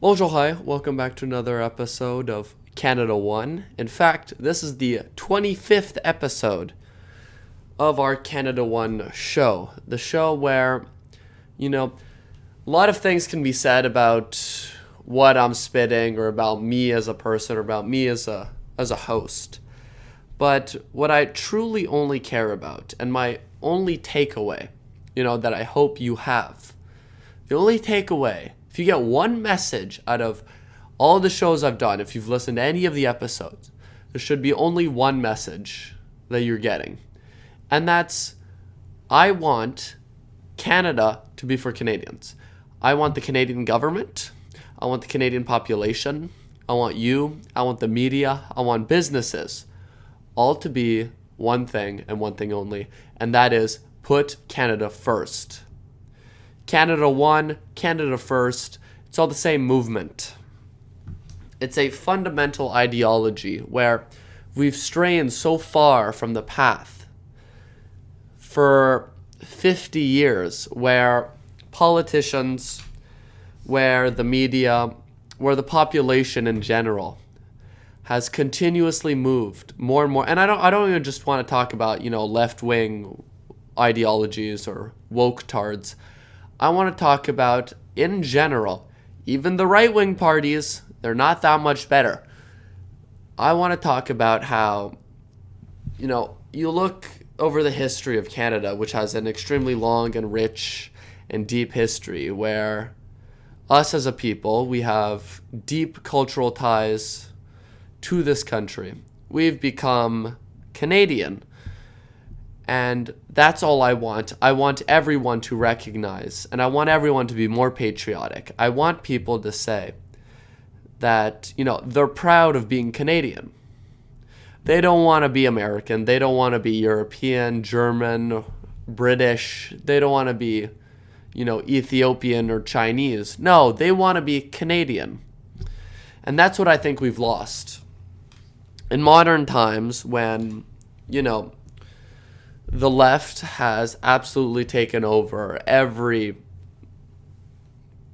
Bonjour, hi. Welcome back to another episode of CanadaOne. In fact, this is the 25th episode of our CanadaOne show. The show where, a lot of things can be said about what I'm spitting or about me as a person or about me as a host. But what I truly only care about and my only takeaway, that I hope you have, the only takeaway, if you get one message out of all the shows I've done, if you've listened to any of the episodes, there should be only one message that you're getting. And that's, I want Canada to be for Canadians. I want the Canadian government. I want the Canadian population. I want you. I want the media. I want businesses. All to be one thing and one thing only. And that is put Canada first. CanadaOne, Canada First, it's all the same movement. It's a fundamental ideology where we've strayed so far from the path for 50 years, where politicians, where the media, where the population in general has continuously moved more and more. And I don't even just want to talk about, left-wing ideologies or woke tards. I want to talk about, in general, even the right-wing parties, they're not that much better. I want to talk about how, you look over the history of Canada, which has an extremely long and rich and deep history, where us as a people, we have deep cultural ties to this country. We've become Canadian. And that's all I want. I want everyone to recognize, and I want everyone to be more patriotic. I want people to say that, they're proud of being Canadian. They don't want to be American. They don't want to be European, German, British. They don't want to be, Ethiopian or Chinese. No, they want to be Canadian. And that's what I think we've lost. In modern times when, the left has absolutely taken over every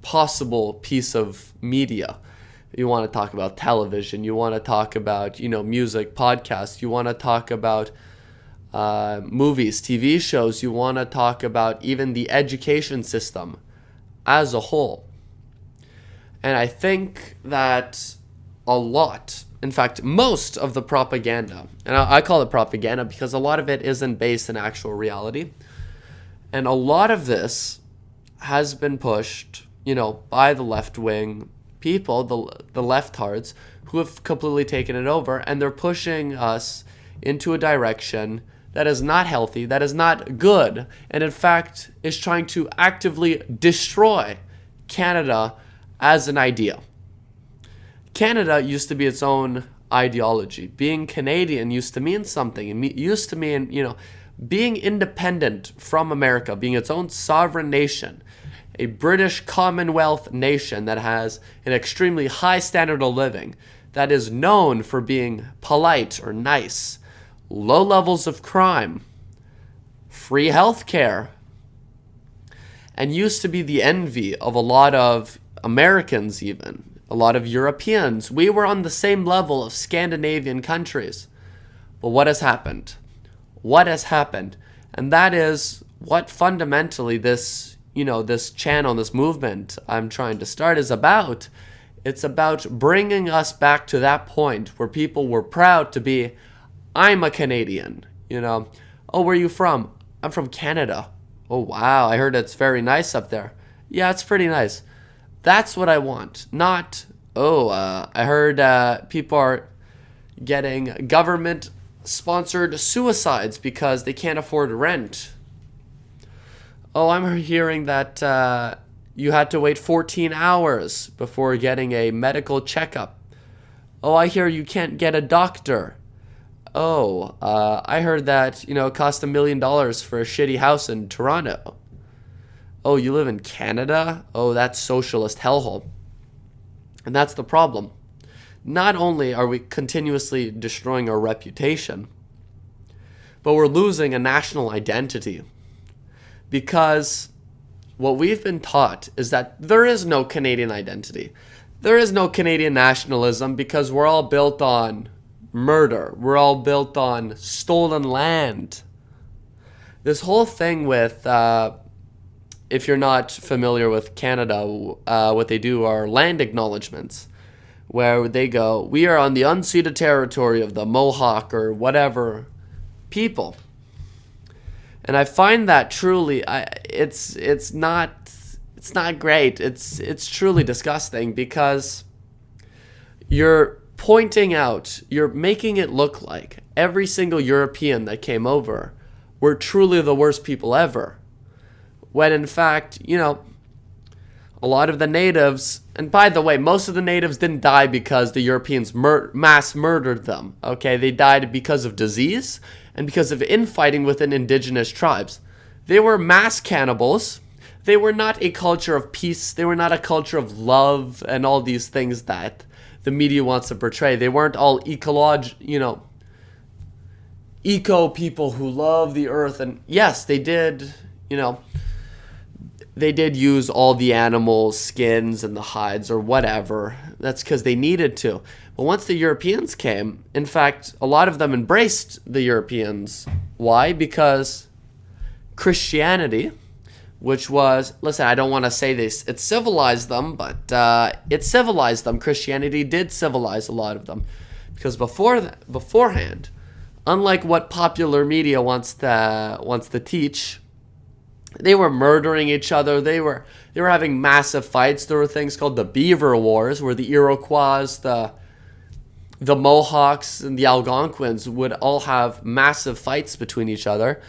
possible piece of media. You want to talk about television, you want to talk about, music, podcasts, you want to talk about movies, TV shows, you want to talk about even the education system as a whole. And I think that a lot, in fact, most of the propaganda, and I call it propaganda because a lot of it isn't based in actual reality, and a lot of this has been pushed, by the left-wing people, the leftards, who have completely taken it over, and they're pushing us into a direction that is not healthy, that is not good, and in fact is trying to actively destroy Canada as an idea. Canada used to be its own ideology. Being Canadian used to mean something. It used to mean, being independent from America, being its own sovereign nation, a British Commonwealth nation that has an extremely high standard of living, that is known for being polite or nice, low levels of crime, free health care, and used to be the envy of a lot of Americans even. A lot of Europeans. We were on the same level of Scandinavian countries. But what has happened? What has happened? And that is what fundamentally this, this channel, this movement I'm trying to start is about. It's about bringing us back to that point where people were proud to be, I'm a Canadian. Oh, where are you from? I'm from Canada. Oh, wow, I heard it's very nice up there. Yeah, it's pretty nice. That's what I want. Not, I heard people are getting government-sponsored suicides because they can't afford rent. Oh, I'm hearing that you had to wait 14 hours before getting a medical checkup. Oh, I hear you can't get a doctor. Oh, I heard that, it cost $1 million for a shitty house in Toronto. Oh, you live in Canada? Oh, that's socialist hellhole. And that's the problem. Not only are we continuously destroying our reputation, but we're losing a national identity. Because what we've been taught is that there is no Canadian identity. There is no Canadian nationalism because we're all built on murder. We're all built on stolen land. This whole thing with, if you're not familiar with Canada, what they do are land acknowledgements, where they go, we are on the unceded territory of the Mohawk or whatever people. And I find that truly, it's not great. It's truly disgusting because you're pointing out, you're making it look like every single European that came over were truly the worst people ever. When in fact, a lot of the natives, and by the way, most of the natives didn't die because the Europeans mass murdered them. Okay, they died because of disease and because of infighting within indigenous tribes. They were mass cannibals. They were not a culture of peace. They were not a culture of love and all these things that the media wants to portray. They weren't all eco people who love the earth. And yes, they did, they did use all the animals' skins and the hides or whatever. That's because they needed to. But once the Europeans came, in fact, a lot of them embraced the Europeans. Why? Because Christianity, which was, listen, I don't want to say this, it civilized them, but it civilized them. Christianity did civilize a lot of them. Because beforehand, unlike what popular media wants to teach, they were murdering each other. They were having massive fights. There were things called the Beaver Wars, where the Iroquois, the Mohawks, and the Algonquins would all have massive fights between each other.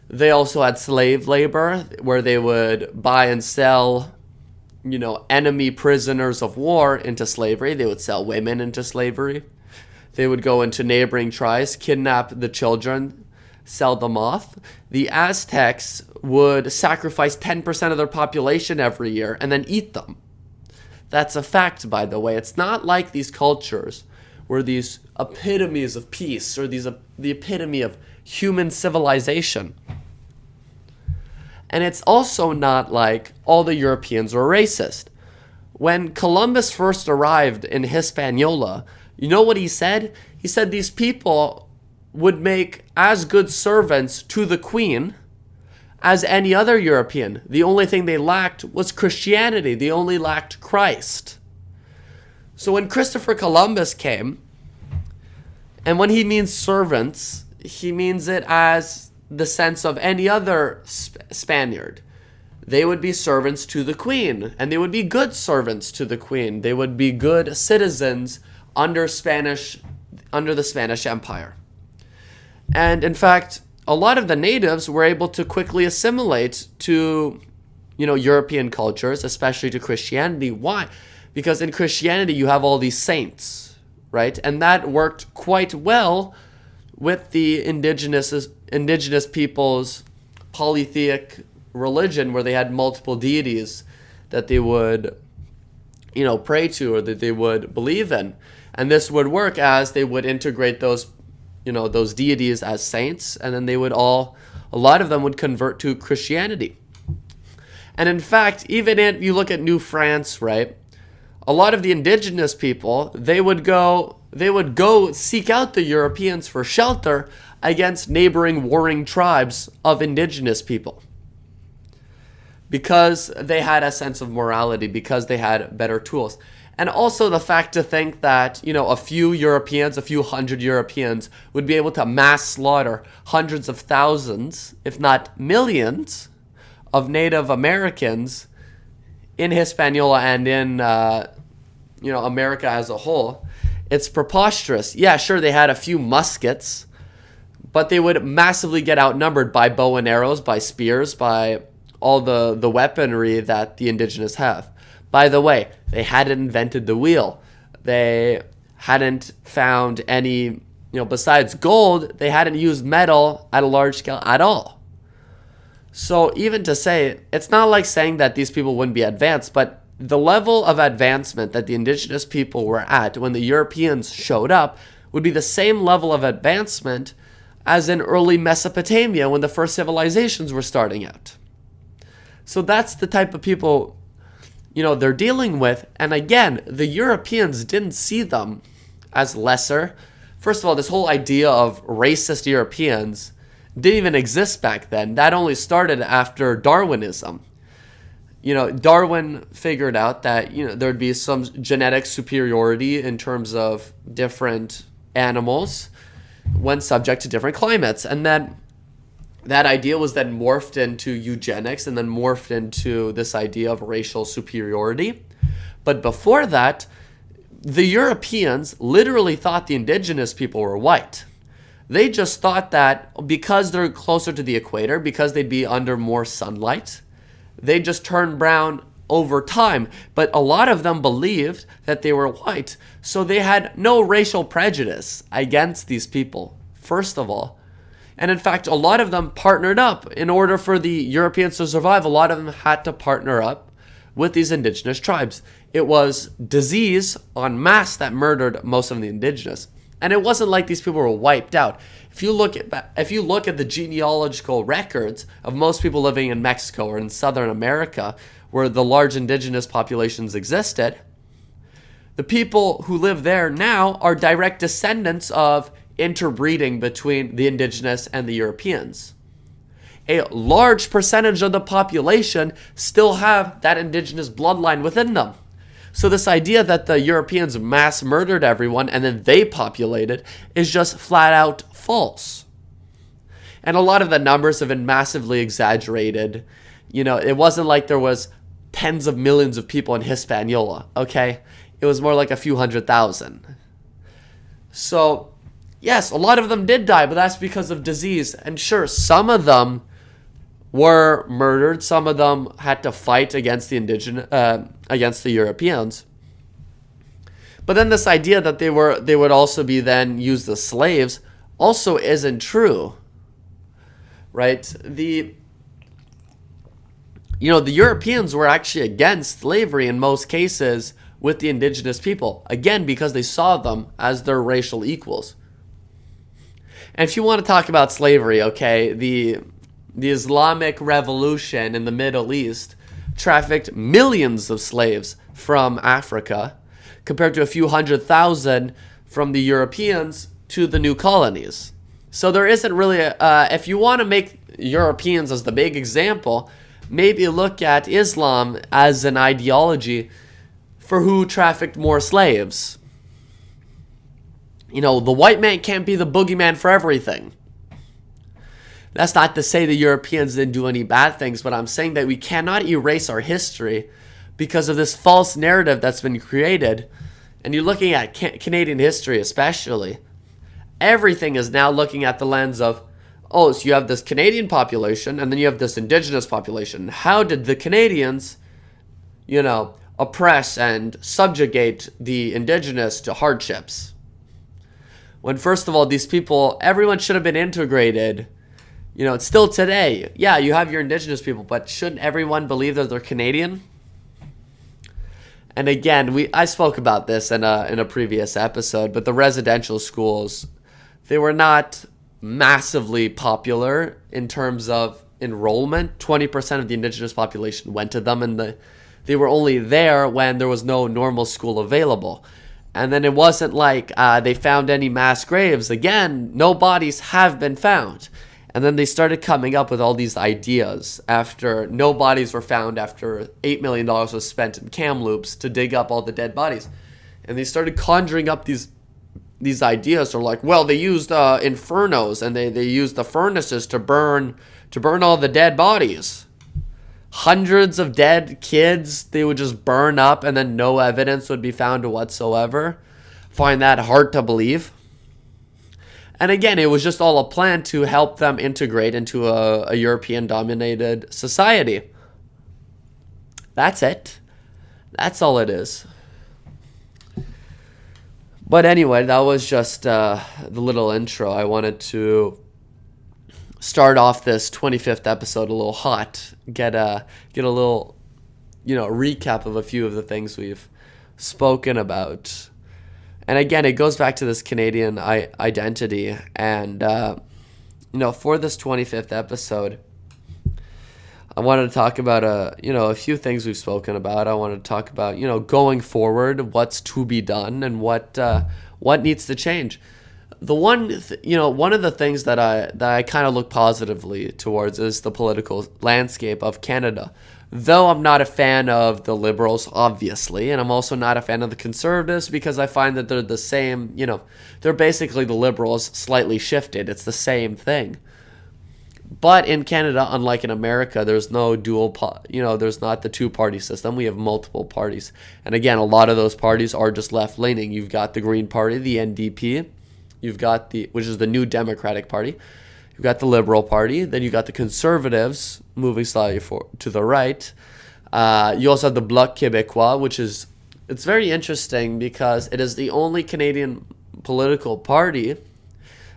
They also had slave labor, where they would buy and sell, enemy prisoners of war into slavery. They would sell women into slavery. They would go into neighboring tribes, kidnap the children, sell them off. The Aztecs would sacrifice 10% of their population every year and then eat them. That's a fact, by the way. It's not like these cultures were these epitomes of peace or the epitome of human civilization. And it's also not like all the Europeans were racist. When Columbus first arrived in Hispaniola, you know what he said? He said these people would make as good servants to the Queen as any other European. The only thing they lacked was Christianity. They only lacked Christ. So when Christopher Columbus came, and when he means servants, he means it as the sense of any other Spaniard. They would be servants to the Queen, and they would be good servants to the Queen. They would be good citizens under the Spanish Empire. And in fact, a lot of the natives were able to quickly assimilate to, European cultures, especially to Christianity. Why? Because in Christianity, you have all these saints, right? And that worked quite well with the indigenous people's polytheic religion, where they had multiple deities that they would, pray to or that they would believe in. And this would work as they would integrate those deities as saints, and then a lot of them would convert to Christianity. And in fact, even if you look at New France, right, a lot of the indigenous people, they would go seek out the Europeans for shelter against neighboring warring tribes of indigenous people, because they had a sense of morality, because they had better tools. And also the fact to think that, a few hundred Europeans would be able to mass slaughter hundreds of thousands, if not millions, of Native Americans in Hispaniola and in, America as a whole. It's preposterous. Yeah, sure, they had a few muskets, but they would massively get outnumbered by bow and arrows, by spears, by all the weaponry that the indigenous have. By the way, they hadn't invented the wheel. They hadn't found any, besides gold, they hadn't used metal at a large scale at all. So even to say, it's not like saying that these people wouldn't be advanced, but the level of advancement that the indigenous people were at when the Europeans showed up would be the same level of advancement as in early Mesopotamia when the first civilizations were starting out. So that's the type of people they're dealing with. And again, the Europeans didn't see them as lesser. First of all, this whole idea of racist Europeans didn't even exist back then. That only started after Darwinism. Darwin figured out that, there'd be some genetic superiority in terms of different animals when subject to different climates. And then that idea was then morphed into eugenics and then morphed into this idea of racial superiority. But before that, the Europeans literally thought the indigenous people were white. They just thought that because they're closer to the equator, because they'd be under more sunlight, they just turn brown over time. But a lot of them believed that they were white, so they had no racial prejudice against these people, first of all. And in fact, a lot of them partnered up. In order for the Europeans to survive, a lot of them had to partner up with these indigenous tribes. It was disease en masse that murdered most of the indigenous. And it wasn't like these people were wiped out. If you look at the genealogical records of most people living in Mexico or in Southern America, where the large indigenous populations existed, the people who live there now are direct descendants of interbreeding between the indigenous and the Europeans. A large percentage of the population still have that indigenous bloodline within them. So this idea that the Europeans mass murdered everyone and then they populated is just flat out false. And a lot of the numbers have been massively exaggerated. It wasn't like there was tens of millions of people in Hispaniola, okay? It was more like a few 100,000. So, yes, a lot of them did die, but that's because of disease. And sure, some of them were murdered. Some of them had to fight against against the Europeans. But then this idea that they would also be then used as slaves also isn't true, right? The Europeans were actually against slavery in most cases with the indigenous people, again, because they saw them as their racial equals. And if you want to talk about slavery, okay, the Islamic Revolution in the Middle East trafficked millions of slaves from Africa, compared to a few 100,000 from the Europeans to the new colonies. So there isn't really if you want to make Europeans as the big example, maybe look at Islam as an ideology for who trafficked more slaves. The white man can't be the boogeyman for everything. That's not to say the Europeans didn't do any bad things, but I'm saying that we cannot erase our history because of this false narrative that's been created. And you're looking at Canadian history especially. Everything is now looking at the lens of, so you have this Canadian population and then you have this indigenous population. How did the Canadians, oppress and subjugate the indigenous to hardships? When first of all, these people, everyone should have been integrated. It's still today. Yeah, you have your indigenous people, but shouldn't everyone believe that they're Canadian? And again, I spoke about this in a previous episode, but the residential schools, they were not massively popular in terms of enrollment. 20% of the indigenous population went to them, and they were only there when there was no normal school available. And then it wasn't like they found any mass graves. Again, no bodies have been found. And then they started coming up with all these ideas after no bodies were found, after $8 million was spent in Kamloops to dig up all the dead bodies. And they started conjuring up these ideas. They're like, well, they used infernos and they used the furnaces to burn all the dead bodies. Hundreds of dead kids they would just burn up and then no evidence would be found whatsoever. Find that hard to believe. And again, it was just all a plan to help them integrate into a European-dominated society. That's it. That's all it is. But anyway, that was just the little intro. I wanted to start off this 25th episode a little hot. Get a little, recap of a few of the things we've spoken about. And again, it goes back to this Canadian identity. And, for this 25th episode, I wanted to talk about a few things we've spoken about. I wanted to talk about going forward, what's to be done, and what needs to change. One of the things that I kind of look positively towards is the political landscape of Canada. Though I'm not a fan of the Liberals, obviously, and I'm also not a fan of the Conservatives because I find that they're the same. They're basically the Liberals slightly shifted. It's the same thing. But in Canada, unlike in America, there's no there's not the two-party system. We have multiple parties. And again, a lot of those parties are just left-leaning. You've got the Green Party, the NDP. You've got which is the New Democratic Party. You've got the Liberal Party. Then you've got the Conservatives moving slightly to the right. You also have the Bloc Québécois, it's very interesting because it is the only Canadian political party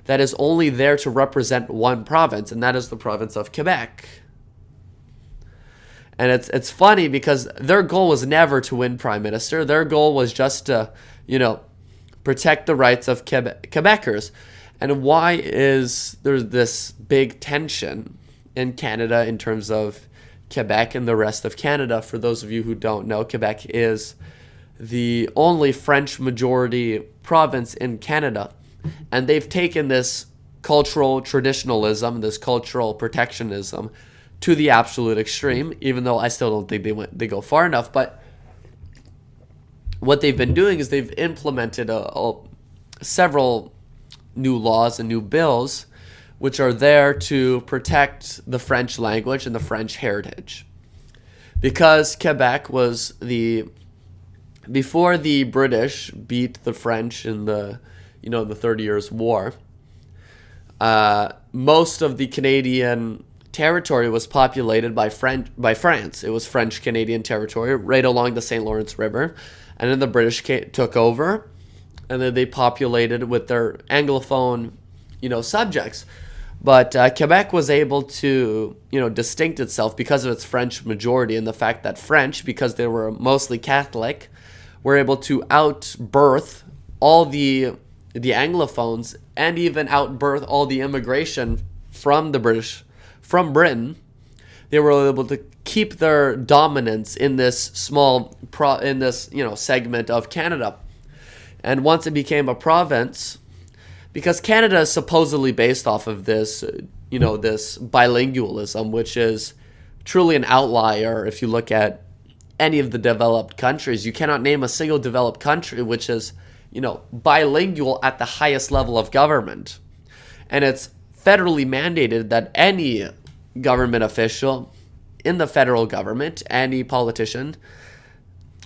that is only there to represent one province, and that is the province of Quebec. And it's funny because their goal was never to win prime minister. Their goal was just to, protect the rights of Quebecers. And why is there this big tension in Canada in terms of Quebec and the rest of Canada? For those of you who don't know, Quebec is the only French majority province in Canada. And they've taken this cultural traditionalism, this cultural protectionism to the absolute extreme, even though I still don't think they go far enough. But what they've been doing is they've implemented several new laws and new bills which are there to protect the French language and the French heritage. Because Quebec was before the British beat the French in the 30 Years' War, most of the Canadian territory was populated by France. It was French-Canadian territory right along the St. Lawrence River. And then the British took over, and then they populated with their Anglophone, subjects. But Quebec was able to, distinct itself because of its French majority and the fact that French, because they were mostly Catholic, were able to outbirth all the Anglophones and even outbirth all the immigration from Britain. They were able to keep their dominance in this segment of Canada. And once it became a province, because Canada is supposedly based off of this, this bilingualism, which is truly an outlier if you look at any of the developed countries. You cannot name a single developed country which is bilingual at the highest level of government. And it's federally mandated that any government official in the federal government, any politician,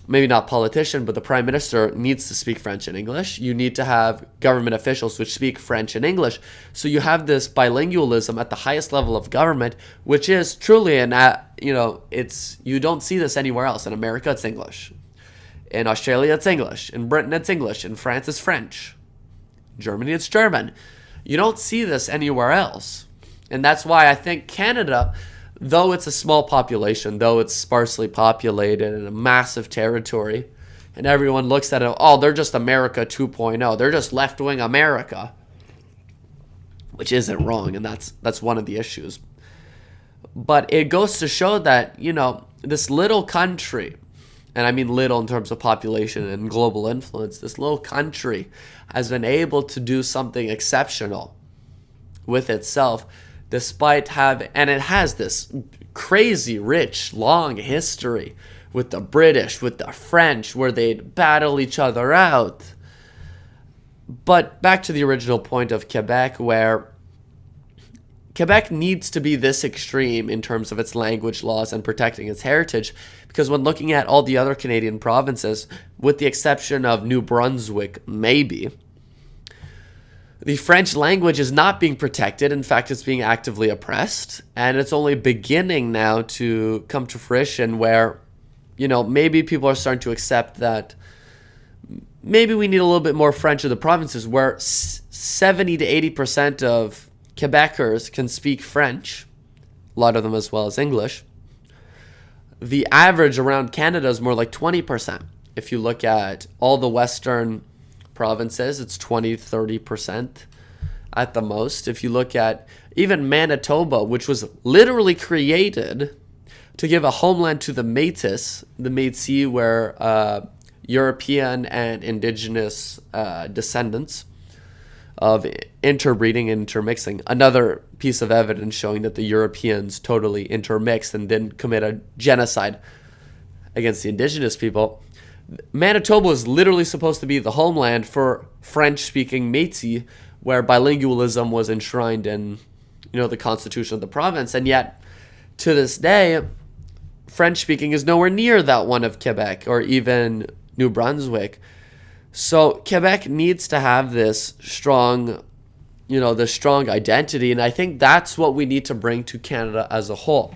maybe not politician, but the prime minister needs to speak French and English. You need to have government officials which speak French and English. So you have this bilingualism at the highest level of government, which is truly you don't see this anywhere else. In America, it's English. In Australia, it's English. In Britain, it's English. In France, it's French. In Germany, it's German. You don't see this anywhere else. And that's why I think Canada, though it's a small population, though it's sparsely populated in a massive territory, and everyone looks at it, they're just America 2.0. They're just left-wing America, which isn't wrong, and that's one of the issues. But it goes to show that, this little country, and I mean little in terms of population and global influence, this little country has been able to do something exceptional with itself, and it has this crazy, rich, long history with the British, with the French, where they'd battle each other out. But back to the original point of Quebec, where Quebec needs to be this extreme in terms of its language laws and protecting its heritage, because when looking at all the other Canadian provinces, with the exception of New Brunswick, maybe, the French language is not being protected. In fact, it's being actively oppressed. And it's only beginning now to come to fruition where, maybe people are starting to accept that maybe we need a little bit more French in the provinces, where 70 to 80% of Quebecers can speak French, a lot of them as well as English. The average around Canada is more like 20%. If you look at all the Western provinces, it's 20-30% at the most. If you look at even Manitoba, which was literally created to give a homeland to the Métis, where European and indigenous descendants of interbreeding and intermixing. Another piece of evidence showing that the Europeans totally intermixed and didn't commit a genocide against the indigenous people. Manitoba was literally supposed to be the homeland for French-speaking Métis, where bilingualism was enshrined in, the constitution of the province, and yet to this day, French-speaking is nowhere near that one of Quebec or even New Brunswick. So Quebec needs to have this strong, this strong identity, and I think that's what we need to bring to Canada as a whole.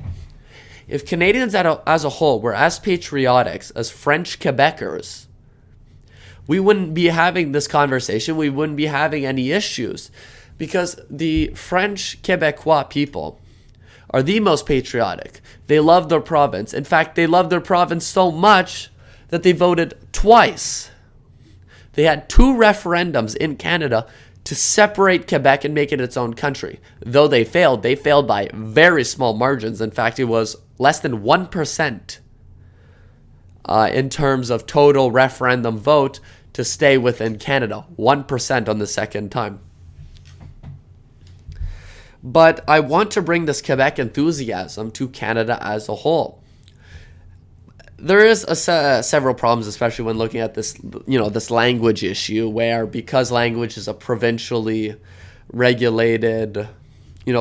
If Canadians as a whole were as patriotic as French Quebecers, we wouldn't be having this conversation. We wouldn't be having any issues, because the French Quebecois people are the most patriotic. They love their province. In fact, they love their province so much that they voted twice. They had 2 referendums in Canada to separate Quebec and make it its own country. Though they failed by very small margins. In fact, it was less than 1% in terms of total referendum vote to stay within Canada. 1% on the second time. But I want to bring this Quebec enthusiasm to Canada as a whole. There is several problems, especially when looking at this, this language issue, where because language is a provincially regulated,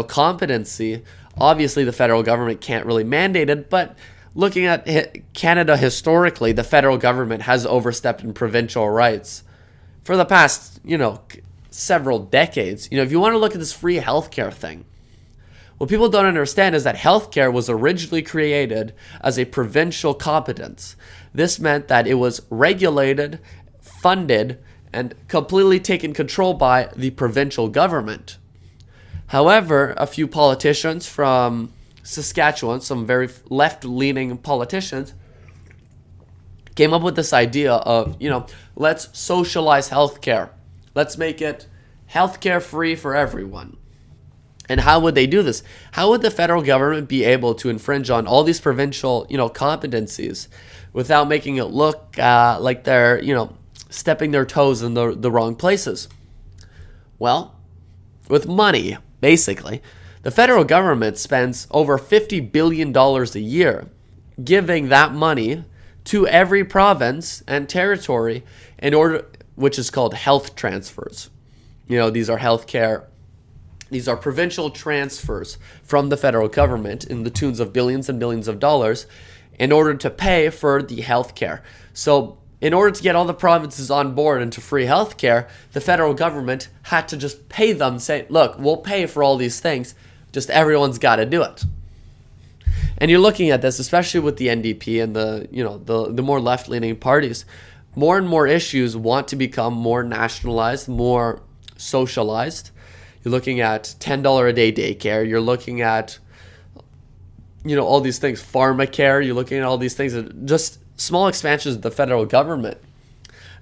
competency, obviously the federal government can't really mandate it. But looking at Canada historically, the federal government has overstepped in provincial rights for the past, several decades. If you want to look at this free healthcare thing, what people don't understand is that healthcare was originally created as a provincial competence. This meant that it was regulated, funded, and completely taken control by the provincial government. However, a few politicians from Saskatchewan, some very left-leaning politicians, came up with this idea of, let's socialize healthcare. Let's make it healthcare free for everyone. And how would they do this? How would the federal government be able to infringe on all these provincial, competencies without making it look like they're, stepping their toes in the wrong places? Well, with money, basically. The federal government spends over $50 billion a year giving that money to every province and territory in order, which is called health transfers. These are provincial transfers from the federal government in the tunes of billions and billions of dollars in order to pay for the health care. So in order to get all the provinces on board into free health care, the federal government had to just pay them, say, look, we'll pay for all these things, just everyone's got to do it. And you're looking at this, especially with the NDP and the more left-leaning parties. More and more issues want to become more nationalized, more socialized. You're looking at $10 a day daycare. You're looking at, all these things, pharmacare. You're looking at all these things, just small expansions of the federal government.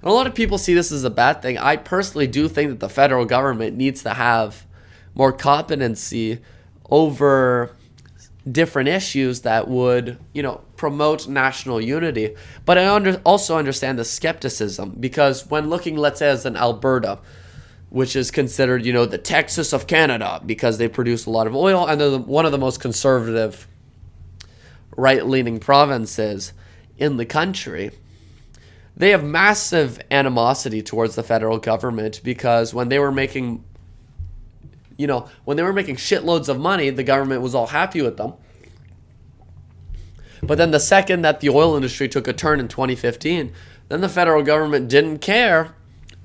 And a lot of people see this as a bad thing. I personally do think that the federal government needs to have more competency over different issues that would, promote national unity. But I also understand the skepticism, because when looking, let's say, as in Alberta, which is considered, the Texas of Canada, because they produce a lot of oil and they're one of the most conservative right-leaning provinces in the country. They have massive animosity towards the federal government because when they were making shitloads of money, the government was all happy with them. But then the second that the oil industry took a turn in 2015, then the federal government didn't care.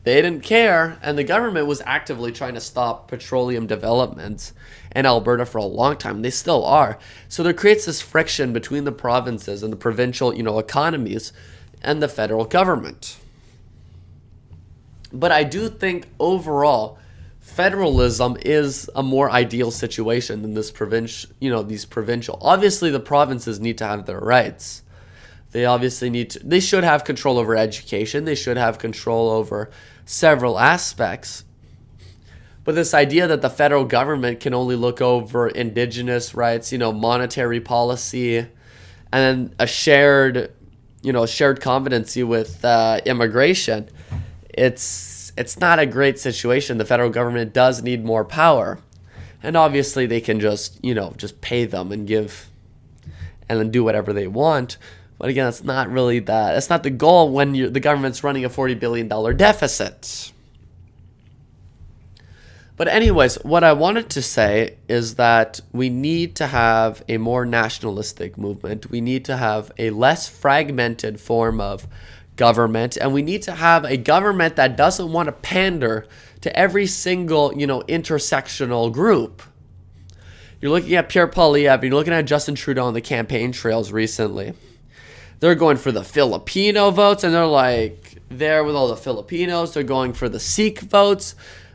They didn't care, and the government was actively trying to stop petroleum developments in Alberta for a long time. They still are. So there creates this friction between the provinces and the provincial, economies and the federal government. But I do think overall, federalism is a more ideal situation than this these provincial. Obviously, the provinces need to have their rights. They should have control over education. They should have control over several aspects. But this idea that the federal government can only look over indigenous rights, monetary policy, and then a shared competency with immigration, it's not a great situation. The federal government does need more power, and obviously they can just pay them and give, and then do whatever they want. But again, that's not the goal when the government's running a $40 billion deficit. But anyways, what I wanted to say is that we need to have a more nationalistic movement. We need to have a less fragmented form of government, and we need to have a government that doesn't want to pander to every single, intersectional group. You're looking at Pierre Poilievre, you're looking at Justin Trudeau on the campaign trails recently. They're going for the Filipino votes, and they're like there with all the Filipinos. They're going for the Sikh votes.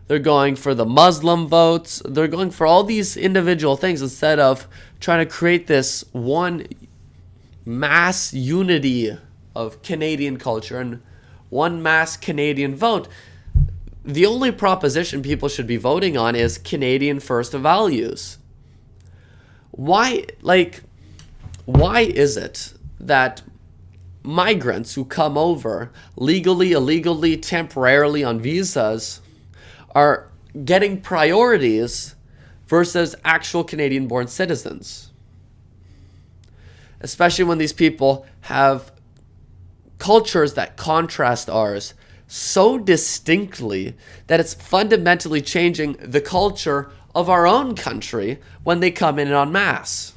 They're going for the Muslim votes. They're going for all these individual things instead of trying to create this one mass unity of Canadian culture and one mass Canadian vote. The only proposition people should be voting on is Canadian first values. Why is it that migrants who come over legally, illegally, temporarily on visas are getting priorities versus actual Canadian-born citizens? Especially when these people have cultures that contrast ours so distinctly that it's fundamentally changing the culture of our own country when they come in en masse.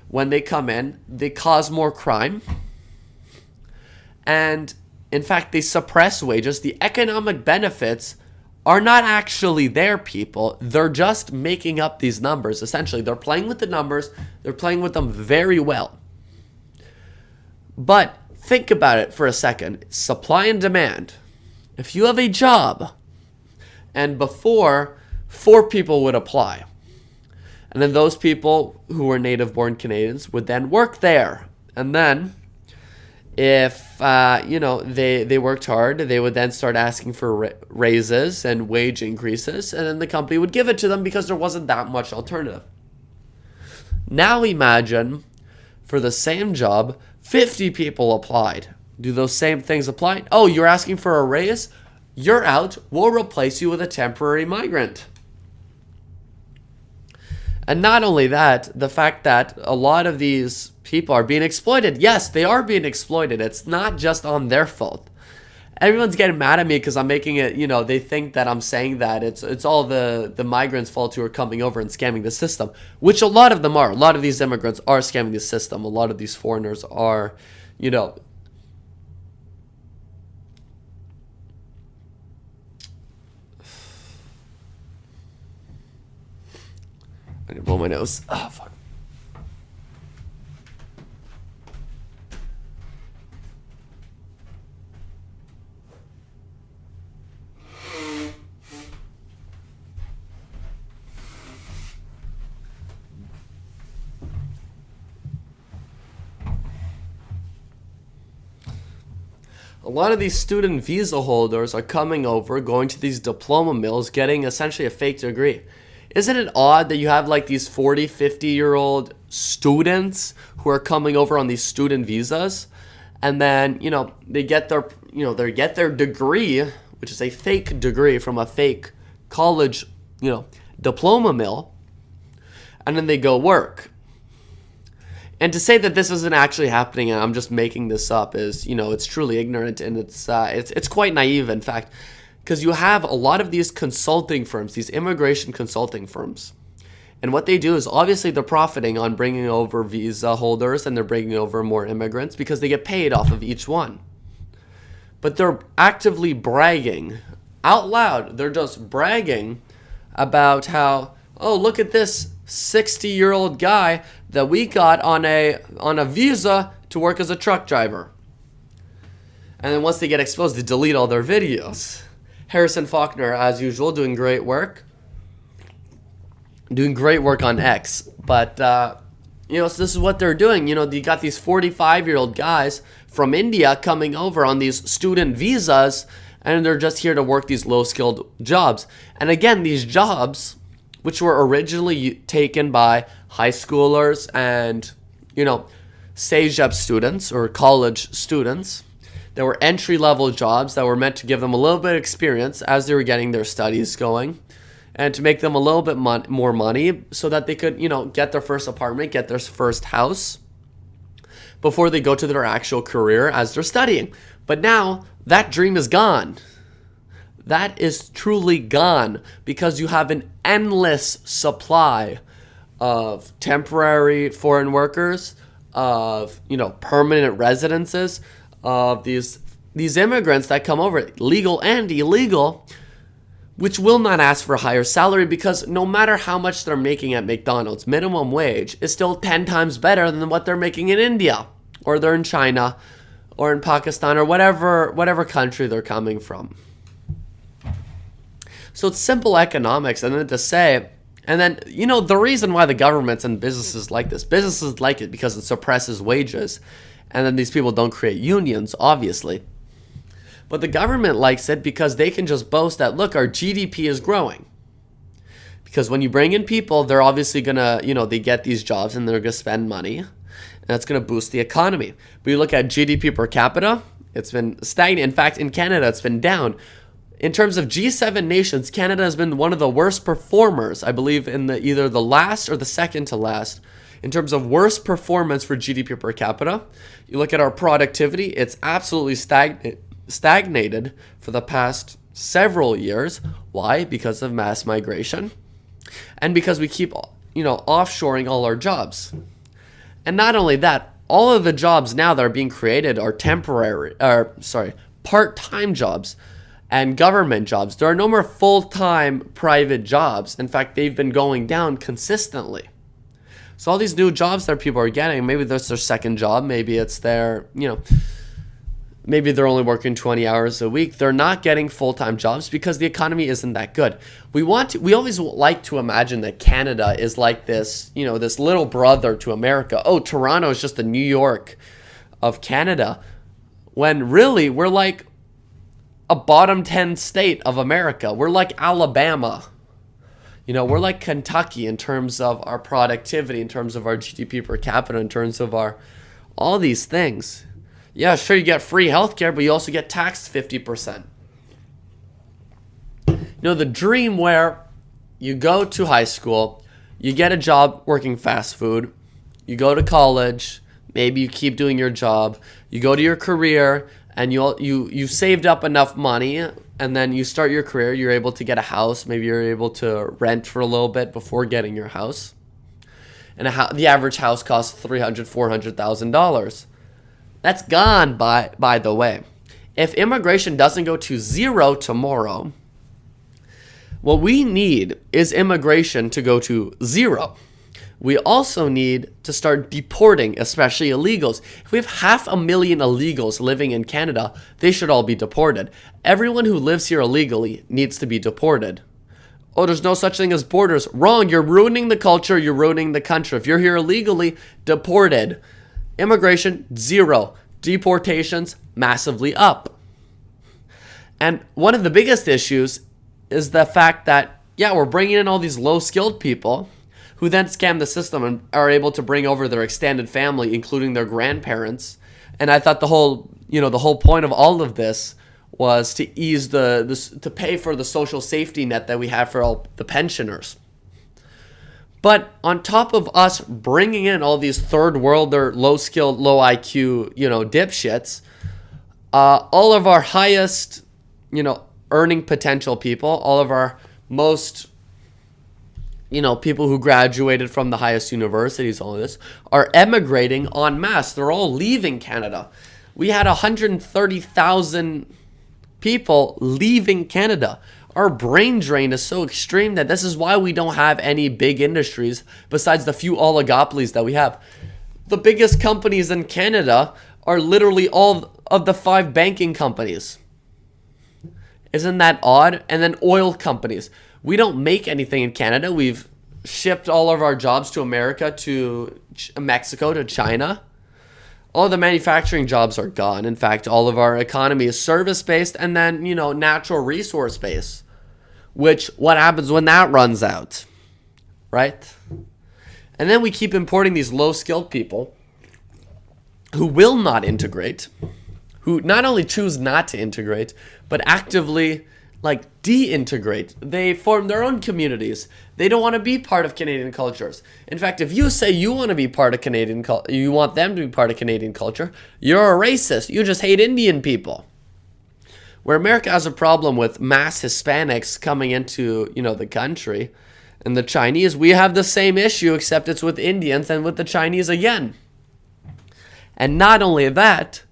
When they come in, they cause more crime. And in fact, they suppress wages. The economic benefits are not actually there, people. They're just making up these numbers. Essentially, they're playing with the numbers. They're playing with them very well. But think about it for a second. Supply and demand. If you have a job, and before, 4 people would apply, and then those people who were native-born Canadians would then work there. And then if they worked hard, they would then start asking for raises and wage increases, and then the company would give it to them because there wasn't that much alternative. Now imagine, for the same job, 50 people applied. Do those same things apply? Oh, you're asking for a raise? You're out. We'll replace you with a temporary migrant. And not only that, the fact that a lot of these people are being exploited. Yes, they are being exploited. It's not just on their fault. Everyone's getting mad at me because I'm making it, they think that I'm saying that it's all the migrants' fault who are coming over and scamming the system, which a lot of them are. A lot of these immigrants are scamming the system. A lot of these foreigners are, I need to blow my nose. Oh, fuck. A lot of these student visa holders are coming over, going to these diploma mills, getting essentially a fake degree. Isn't it odd that you have like these 40, 50-year-old students who are coming over on these student visas, and then, they get their degree, which is a fake degree from a fake college, diploma mill, and then they go work. And to say that this isn't actually happening and I'm just making this up is, it's truly ignorant, and it's quite naive, in fact. Because you have a lot of these consulting firms, these immigration consulting firms. And what they do is obviously they're profiting on bringing over visa holders, and they're bringing over more immigrants because they get paid off of each one. But they're actively bragging out loud. They're just bragging about how, oh, look at this 60-year-old guy that we got on a visa to work as a truck driver. And then once they get exposed, they delete all their videos. Harrison Faulkner, as usual, doing great work on X. But, so this is what they're doing. You got these 45-year-old guys from India coming over on these student visas, and they're just here to work these low-skilled jobs. And again, these jobs, which were originally taken by high schoolers and, CEGEP students or college students. There were entry-level jobs that were meant to give them a little bit of experience as they were getting their studies going and to make them a little bit more money so that they could, get their first apartment, get their first house before they go to their actual career as they're studying. But now that dream is gone. That is truly gone because you have an endless supply of temporary foreign workers, of, permanent residences, of these immigrants that come over, legal and illegal, which will not ask for a higher salary because no matter how much they're making at McDonald's, minimum wage is still 10 times better than what they're making in India, or they're in China, or in Pakistan, or whatever country they're coming from. So it's simple economics, and then the reason why the governments and businesses like it because it suppresses wages, and then these people don't create unions, obviously. But the government likes it because they can just boast that, look, our GDP is growing. Because when you bring in people, they're obviously going to, they get these jobs and they're going to spend money. And that's going to boost the economy. But you look at GDP per capita, it's been stagnant. In fact, in Canada, it's been down. In terms of G7 nations, Canada has been one of the worst performers, I believe, in either the last or the second to last. In terms of worst performance for GDP per capita, you look at our productivity, it's absolutely stagnated for the past several years. Why? Because of mass migration and because we keep offshoring all our jobs. And not only that, all of the jobs now that are being created are part-time jobs and government jobs. There are no more full-time private jobs. In fact, they've been going down consistently. So all these new jobs that people are getting, maybe that's their second job, maybe it's their, maybe they're only working 20 hours a week. They're not getting full-time jobs because the economy isn't that good. We always like to imagine that Canada is like this, this little brother to America. Oh, Toronto is just the New York of Canada. When really we're like a bottom 10 state of America. We're like Alabama. We're like Kentucky in terms of our productivity, in terms of our GDP per capita, in terms of all these things. Yeah, sure, you get free healthcare, but you also get taxed 50%. The dream where you go to high school, you get a job working fast food, you go to college, maybe you keep doing your job, you go to your career, and you saved up enough money, and then you start your career, you're able to get a house, maybe you're able to rent for a little bit before getting your house. And the average house costs $300,000, $400,000. That's gone, by the way. If immigration doesn't go to zero tomorrow, what we need is immigration to go to zero. We also need to start deporting, especially illegals. If we have 500,000 illegals living in Canada, they should all be deported. Everyone who lives here illegally needs to be deported. Oh, there's no such thing as borders. Wrong. You're ruining the culture. You're ruining the country. If you're here illegally, deported. Immigration, zero. Deportations, massively up. And one of the biggest issues is the fact that, we're bringing in all these low-skilled people who then scam the system and are able to bring over their extended family, including their grandparents. And I thought the whole point of all of this was to ease to pay for the social safety net that we have for all the pensioners. But on top of us bringing in all these third worlder, low-skilled, low IQ, dipshits, all of our highest, earning potential people, all of our most, people who graduated from the highest universities, all of this, are emigrating en masse. They're all leaving Canada. We had 130,000 people leaving Canada. Our brain drain is so extreme that this is why we don't have any big industries besides the few oligopolies that we have. The biggest companies in Canada are literally all of the 5 banking companies. Isn't that odd? And then oil companies. We don't make anything in Canada. We've shipped all of our jobs to America, to Mexico, to China. All the manufacturing jobs are gone. In fact, all of our economy is service-based and then, natural resource-based. Which, what happens when that runs out? Right? And then we keep importing these low-skilled people. who will not integrate, who not only choose not to integrate, but actively de-integrate. They form their own communities. They don't want to be part of Canadian cultures. In fact, if you say you want to be part of Canadian culture, you want them to be part of Canadian culture, you're a racist. You just hate Indian people. Where America has a problem with mass Hispanics coming into, the country, and the Chinese, we have the same issue, except it's with Indians and with the Chinese again. And not only that,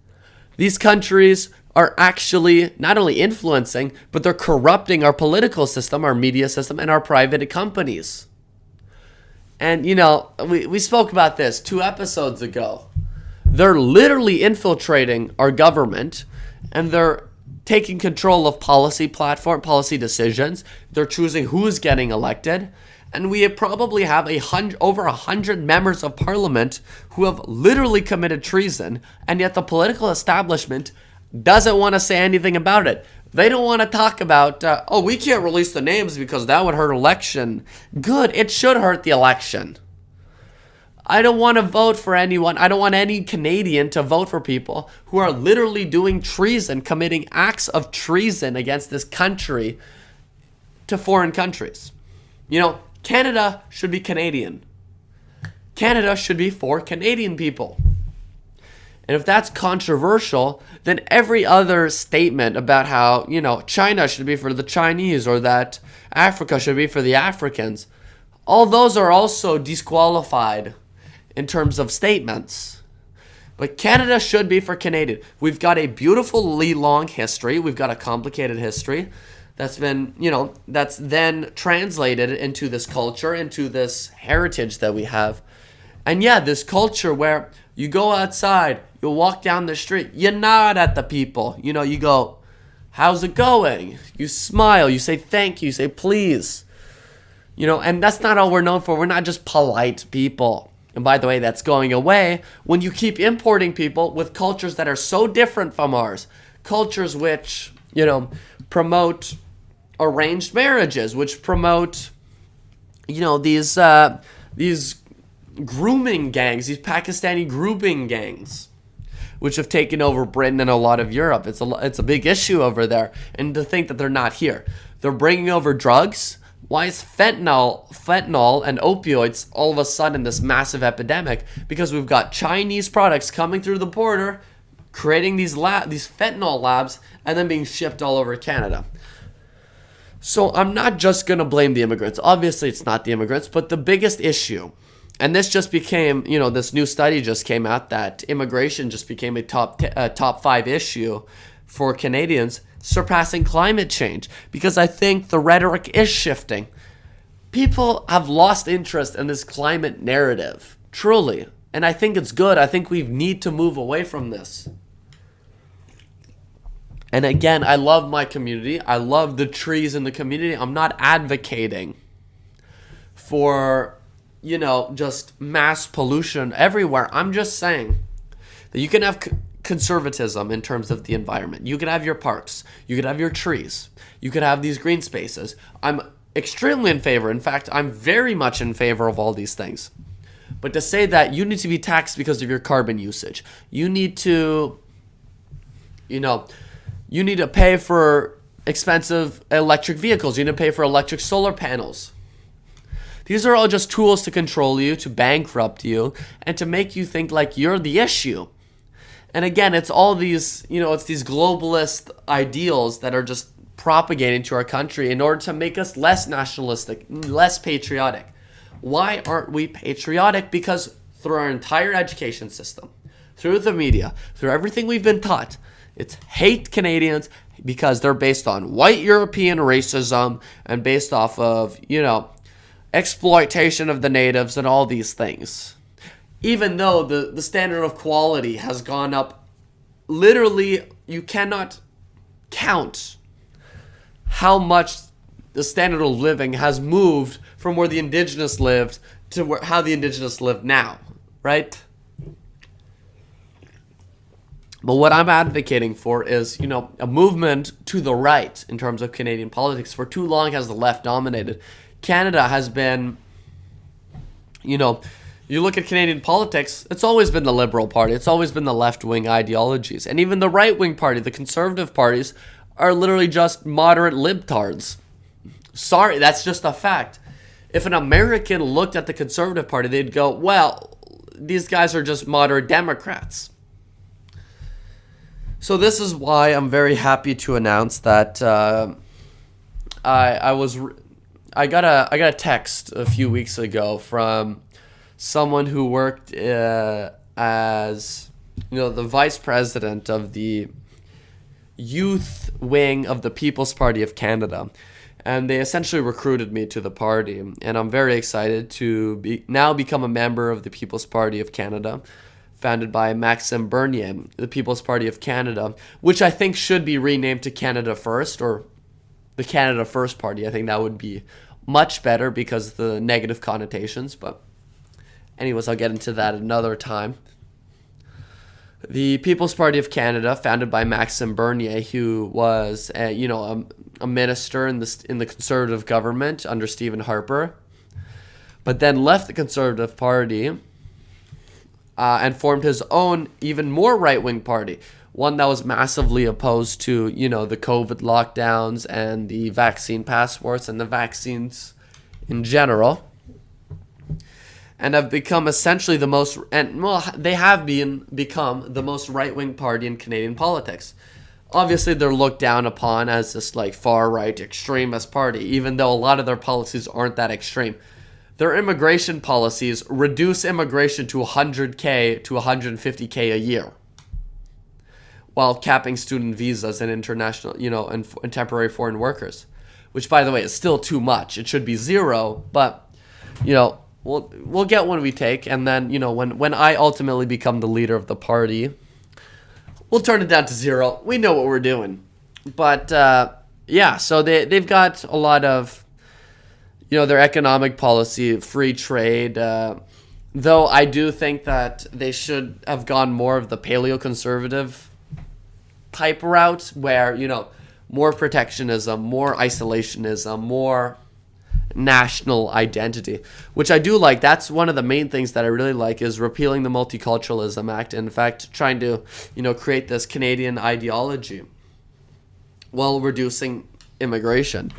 these countries are actually not only influencing, but they're corrupting our political system, our media system, and our private companies. And, we spoke about this 2 episodes ago. They're literally infiltrating our government, and they're taking control of policy decisions. They're choosing who's getting elected. And we probably have over 100 members of parliament who have literally committed treason, and yet the political establishment doesn't want to say anything about it. They don't want to talk about, we can't release the names because that would hurt election. Good, it should hurt the election. I don't want to vote for anyone. I don't want any Canadian to vote for people who are literally doing treason, committing acts of treason against this country to foreign countries. Canada should be Canadian. Canada should be for Canadian people. And if that's controversial, then every other statement about how, China should be for the Chinese or that Africa should be for the Africans, all those are also disqualified in terms of statements. But Canada should be for Canadian. We've got a beautifully long history. We've got a complicated history that's been, that's then translated into this culture, into this heritage that we have. And yeah, this culture where you go outside, you walk down the street, you nod at the people. You go, how's it going? You smile, you say thank you, you say please. And that's not all we're known for. We're not just polite people. And by the way, that's going away when you keep importing people with cultures that are so different from ours. Cultures which, promote arranged marriages, which promote, these grooming gangs, these Pakistani grooming gangs, which have taken over Britain and a lot of Europe. It's a big issue over there. And to think that they're not here. They're bringing over drugs. Why is fentanyl and opioids all of a sudden this massive epidemic? Because we've got Chinese products coming through the border, creating these fentanyl labs, and then being shipped all over Canada. So I'm not just going to blame the immigrants. Obviously, it's not the immigrants, but the biggest issue, and this just became, this new study just came out that immigration just became a top 5 issue for Canadians, surpassing climate change, because I think the rhetoric is shifting. People have lost interest in this climate narrative, truly, and I think it's good. I think we need to move away from this. And again, I love my community. I love the trees in the community. I'm not advocating for, just mass pollution everywhere. I'm just saying that you can have conservatism in terms of the environment. You could have your parks. You could have your trees. You could have these green spaces. I'm extremely in favor. In fact, I'm very much in favor of all these things. But to say that you need to be taxed because of your carbon usage, you need to, you need to pay for expensive electric vehicles. You need to pay for electric solar panels. These are all just tools to control you, to bankrupt you, and to make you think like you're the issue. And again, it's all these, it's these globalist ideals that are just propagating to our country in order to make us less nationalistic, less patriotic. Why aren't we patriotic? Because through our entire education system, through the media, through everything we've been taught, it's hate Canadians because they're based on white European racism and based off of, exploitation of the natives and all these things. Even though the standard of quality has gone up, literally, you cannot count how much the standard of living has moved from where the Indigenous lived to how the Indigenous live now, right? But what I'm advocating for is, a movement to the right in terms of Canadian politics. For too long has the left dominated. Canada has been, You look at Canadian politics, it's always been the Liberal Party. It's always been the left-wing ideologies. And even the right-wing party, the conservative parties, are literally just moderate libtards. Sorry, that's just a fact. If an American looked at the Conservative Party, they'd go, well, these guys are just moderate Democrats. So this is why I'm very happy to announce that I got a text a few weeks ago from someone who worked as the vice president of the youth wing of the People's Party of Canada. And they essentially recruited me to the party. And I'm very excited to now become a member of the People's Party of Canada, founded by Maxime Bernier, the People's Party of Canada, which I think should be renamed to Canada First, or the Canada First Party. I think that would be much better because of the negative connotations. But anyways, I'll get into that another time. The People's Party of Canada, founded by Maxime Bernier, who was a minister in the Conservative government under Stephen Harper, but then left the Conservative Party and formed his own, even more right-wing party, one that was massively opposed to, the COVID lockdowns and the vaccine passports and the vaccines in general, and have become essentially they have become the most right-wing party in Canadian politics. Obviously, they're looked down upon as this far-right extremist party, even though a lot of their policies aren't that extreme. Their immigration policies reduce immigration to 100K to 150K a year, while capping student visas and international, and temporary foreign workers, which, by the way, is still too much. It should be zero, but, we'll get one we take, and then, when I ultimately become the leader of the party, we'll turn it down to zero. We know what we're doing. But, so they've got a lot of, their economic policy, free trade, though I do think that they should have gone more of the paleo-conservative type route, where, more protectionism, more isolationism, more national identity, which I do like. That's one of the main things that I really like, is repealing the Multiculturalism Act. In fact, trying to, create this Canadian ideology while reducing immigration.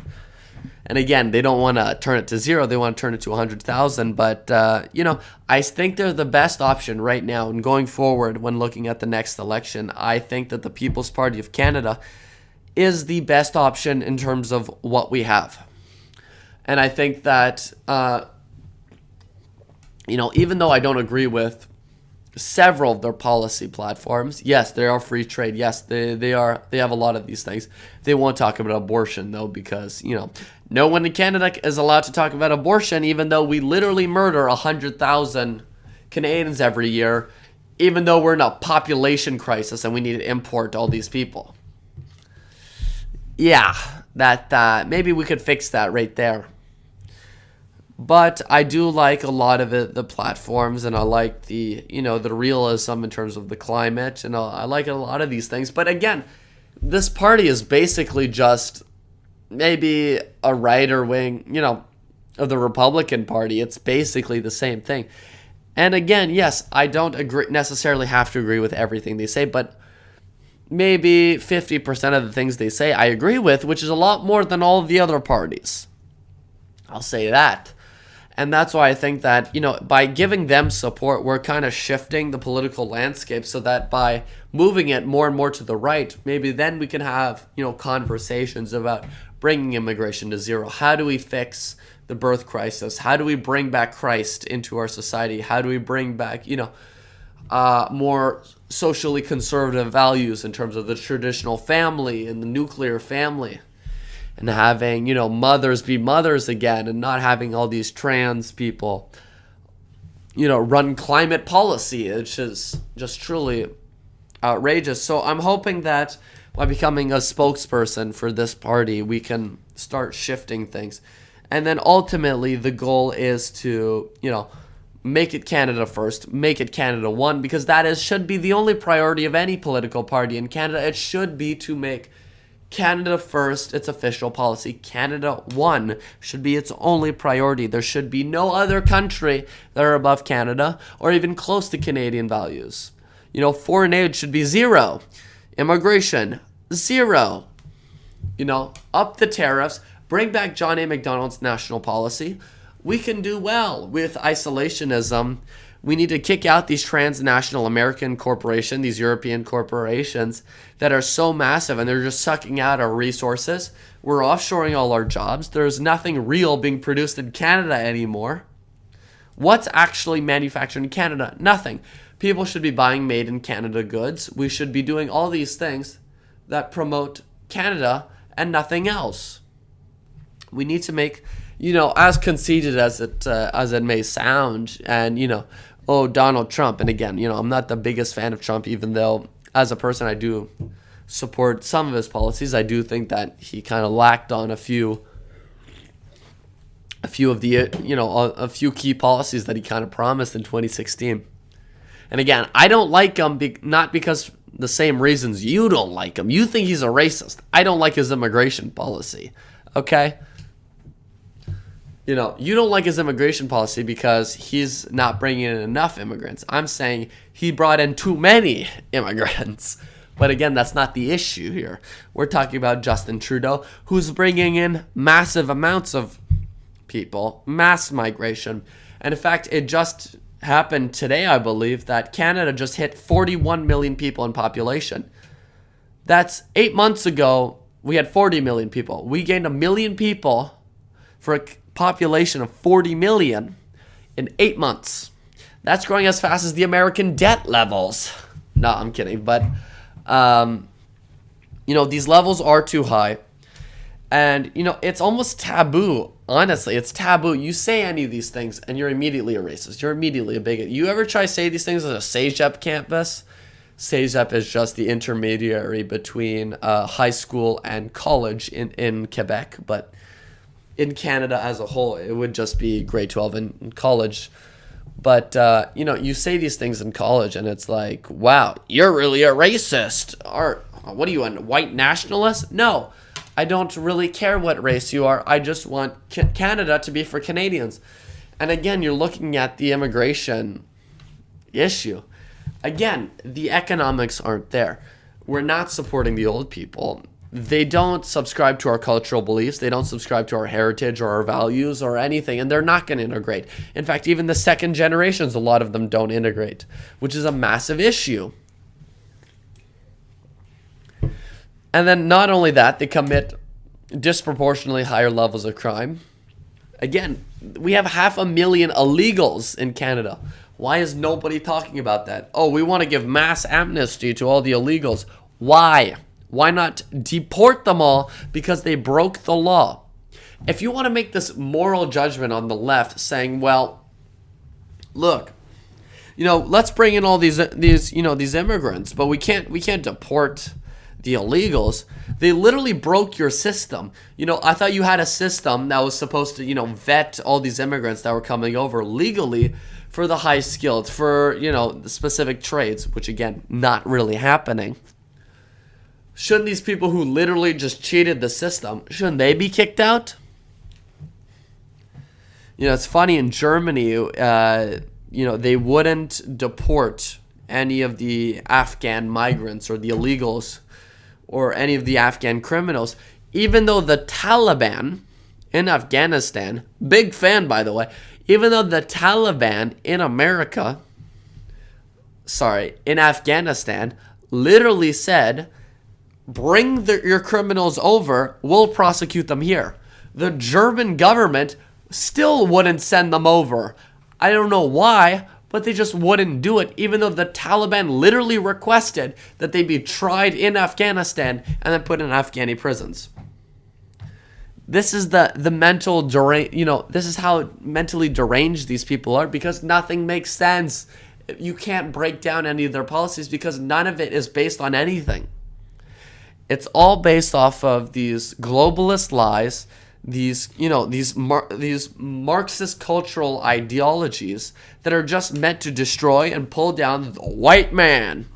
And again, they don't want to turn it to zero. They want to turn it to 100,000. But, I think they're the best option right now. And going forward, when looking at the next election, I think that the People's Party of Canada is the best option in terms of what we have. And I think that, even though I don't agree with several of their policy platforms, yes, they are free trade. Yes, they have a lot of these things. They won't talk about abortion, though, because, no one in Canada is allowed to talk about abortion, even though we literally murder 100,000 Canadians every year, even though we're in a population crisis and we need to import all these people. Yeah, that maybe we could fix that right there. But I do like a lot of it, the platforms, and I like the realism in terms of the climate, and I like a lot of these things. But again, this party is basically just maybe a righter wing, of the Republican Party. It's basically the same thing. And again, yes, I don't necessarily have to agree with everything they say, but maybe 50% of the things they say I agree with, which is a lot more than all of the other parties. I'll say that. And that's why I think that, by giving them support, we're kind of shifting the political landscape, so that by moving it more and more to the right, maybe then we can have, conversations about bringing immigration to zero. How do we fix the birth crisis? How do we bring back Christ into our society? How do we bring back, more socially conservative values in terms of the traditional family and the nuclear family? And having, mothers be mothers again, and not having all these trans people, run climate policy, which is just truly outrageous. So I'm hoping that by becoming a spokesperson for this party, we can start shifting things. And then ultimately, the goal is to, make it Canada first, make it CanadaOne, because that should be the only priority of any political party in Canada. It should be to make Canada first, its official policy. CanadaOne should be its only priority. There should be no other country that are above Canada or even close to Canadian values. Foreign aid should be zero. Immigration, zero. Up the tariffs, bring back John A. Macdonald's national policy. We can do well with isolationism. We need to kick out these transnational American corporations, these European corporations that are so massive and they're just sucking out our resources. We're offshoring all our jobs. There's nothing real being produced in Canada anymore. What's actually manufactured in Canada? Nothing. People should be buying made in Canada goods. We should be doing all these things that promote Canada and nothing else. We need to make, as conceited as it may sound, and Donald Trump. And again, I'm not the biggest fan of Trump, even though as a person I do support some of his policies. I do think that he kind of lacked on a few of the a few key policies that he kind of promised in 2016. And again, I don't like him not because the same reasons you don't like him. You think he's a racist. I don't like his immigration policy. Okay? You don't like his immigration policy because he's not bringing in enough immigrants. I'm saying he brought in too many immigrants. But again, that's not the issue here. We're talking about Justin Trudeau, who's bringing in massive amounts of people, mass migration. And in fact, it just happened today, I believe, that Canada just hit 41 million people in population. That's 8 months ago, we had 40 million people. We gained 1 million people for a population of 40 million in 8 months. That's growing as fast as the American debt levels. No, I'm kidding. But, these levels are too high. And, it's almost taboo. Honestly, it's taboo. You say any of these things and you're immediately a racist. You're immediately a bigot. You ever try to say these things at a CEGEP campus? CEGEP is just the intermediary between high school and college in Quebec. But in Canada as a whole, it would just be grade 12 in college. But, you say these things in college and it's like, wow, you're really a racist. Or what are you, a white nationalist? No. I don't really care what race you are. I just want Canada to be for Canadians. And again, you're looking at the immigration issue. Again, the economics aren't there. We're not supporting the old people. They don't subscribe to our cultural beliefs. They don't subscribe to our heritage or our values or anything, and they're not going to integrate. In fact, even the second generations, a lot of them don't integrate, which is a massive issue. And then not only that, they commit disproportionately higher levels of crime. Again, we have 500,000 illegals in Canada. Why is nobody talking about that? Oh, we want to give mass amnesty to all the illegals. Why? Why not deport them all because they broke the law? If you want to make this moral judgment on the left saying, well, look, let's bring in all these immigrants, but we can't deport the illegals. They literally broke your system. I thought you had a system that was supposed to, vet all these immigrants that were coming over legally for the high skilled, for, the specific trades, which again, not really happening. Shouldn't these people who literally just cheated the system, shouldn't they be kicked out? It's funny, in Germany, they wouldn't deport any of the Afghan migrants or the illegals or any of the Afghan criminals, even though the Taliban in Afghanistan, big fan by the way, even though the Taliban in Afghanistan literally said, bring your criminals over, we'll prosecute them here. The German government still wouldn't send them over. I don't know why, but they just wouldn't do it, even though the Taliban literally requested that they be tried in Afghanistan and then put in Afghani prisons. This is the mental this is how mentally deranged these people are, because nothing makes sense. You can't break down any of their policies because none of it is based on anything. It's all based off of these globalist lies, these Marxist cultural ideologies that are just meant to destroy and pull down the white man.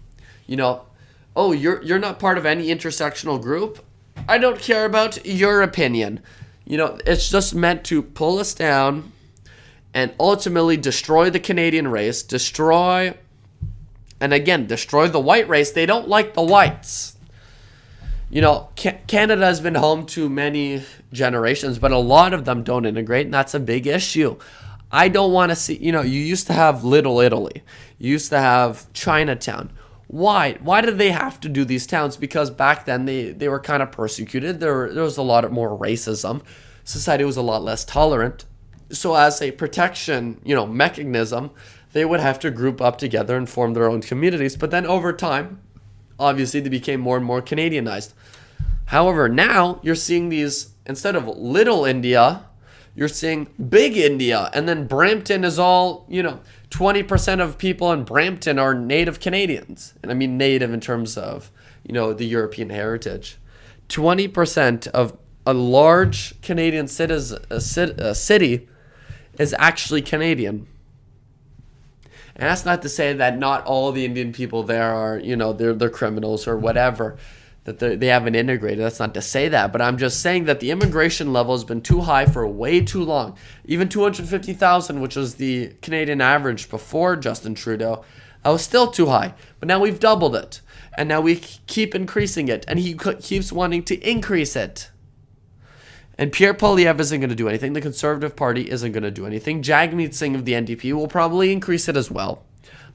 Oh, you're not part of any intersectional group? I don't care about your opinion. It's just meant to pull us down and ultimately destroy the Canadian race, destroy the white race. They don't like the whites. Canada has been home to many generations, but a lot of them don't integrate, and that's a big issue. I don't want to see, you used to have Little Italy. You used to have Chinatown. Why? Why did they have to do these towns? Because back then they were kind of persecuted. There was a lot more racism. Society was a lot less tolerant. So as a protection, mechanism, they would have to group up together and form their own communities. But then over time, obviously, they became more and more Canadianized. However, now you're seeing these, instead of Little India, you're seeing Big India. And then Brampton is all, 20% of people in Brampton are native Canadians. And I mean native in terms of, the European heritage. 20% of a large Canadian city is actually Canadian. And that's not to say that not all the Indian people there are, they're criminals or whatever, that they haven't integrated. That's not to say that. But I'm just saying that the immigration level has been too high for way too long. Even 250,000, which was the Canadian average before Justin Trudeau, that was still too high. But now we've doubled it. And now we keep increasing it. And he keeps wanting to increase it. And Pierre Poilievre isn't going to do anything. The Conservative Party isn't going to do anything. Jagmeet Singh of the NDP will probably increase it as well.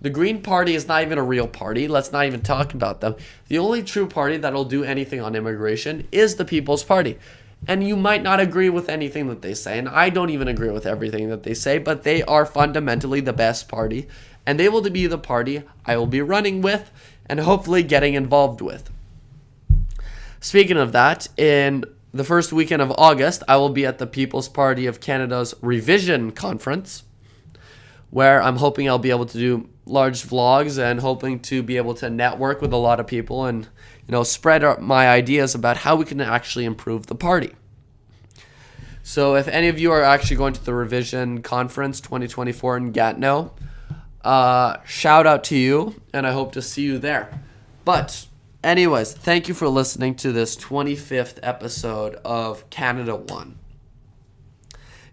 The Green Party is not even a real party. Let's not even talk about them. The only true party that'll do anything on immigration is the People's Party. And you might not agree with anything that they say, and I don't even agree with everything that they say, but they are fundamentally the best party, and they will be the party I will be running with and hopefully getting involved with. Speaking of that, in the first weekend of August, I will be at the People's Party of Canada's Revision Conference, where I'm hoping I'll be able to do large vlogs and hoping to be able to network with a lot of people and, spread my ideas about how we can actually improve the party. So if any of you are actually going to the Revision Conference 2024 in Gatineau, shout out to you, and I hope to see you there. But anyways, thank you for listening to this 25th episode of CanadaOne.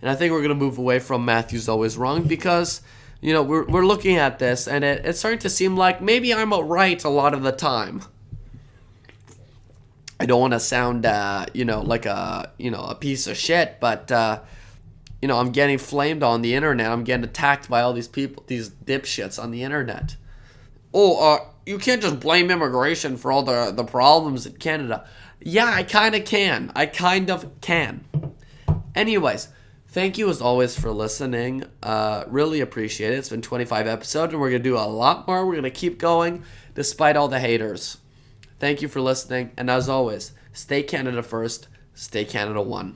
And I think we're going to move away from Matthew's Always Wrong because, we're looking at this and it's starting to seem like maybe I'm right a lot of the time. I don't want to sound, like a piece of shit, but, I'm getting flamed on the internet. I'm getting attacked by all these people, these dipshits on the internet. You can't just blame immigration for all the problems in Canada. Yeah, I kind of can. Anyways, thank you as always for listening. Really appreciate it. It's been 25 episodes, and we're going to do a lot more. We're going to keep going despite all the haters. Thank you for listening, and as always, stay Canada first, stay CanadaOne.